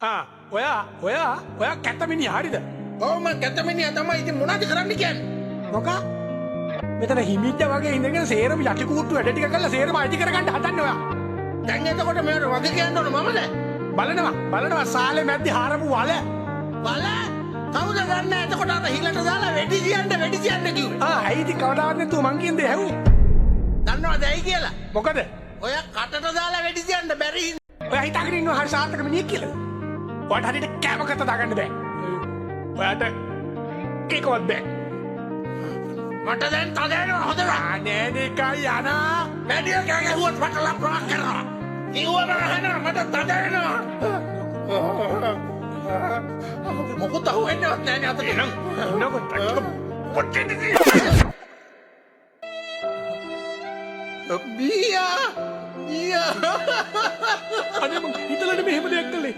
ඔයා කැතමිනි හරිද? ඔව් මං කැතමිනියා තමයි. ඉතින් මොනවද කරන්න කියන්නේ? මොකා? මෙතන හිමිච්ච වගේ ඉඳගෙන සේරම යටි කූට්ටු වැඩ ටික කරලා සේරම අයිති කරගන්න හදන්නේ ඔයා. දැන් එතකොට මේවට වගේ කියන්න ඕන මමද? බලනවා සාලේ මැද්දේ හාරපු වල. වල කවුද ගන්න? එතකොට අර හිලට දාලා වෙඩි තියන්න කිව්වේ. ඇයි ඉතින් කවදාවත් නැතුව මං කියන්නේ ඇහුවේ. දන්නවද ඇයි කියලා? මොකද? ඔය කටට දාලා වෙඩි තියන්න බැරි හින්දා. ඔයා හිතාගෙන ඉන්නවා හරි සාර්ථක මිනිහෙක් කියලා. ඔයාට හරියට කැමකත දාගන්න බෑ. ඔයාට ඒකවත් බෑ. මට දැන් තදේනවා හොඳට. අනේ නිකයි යනා. වැඩි එකක් ඇහුවත් මට ලප්පක් කරනවා. කිව්වම අහනවා මට තදේනවා. මොකද අහුවෙන්නේවත් නැහැ නේ අතට නම්. නෝකට පොට්ටෙන්නේ. බියා අනේ මං හිතලනේ මෙහෙම දෙයක් කළේ.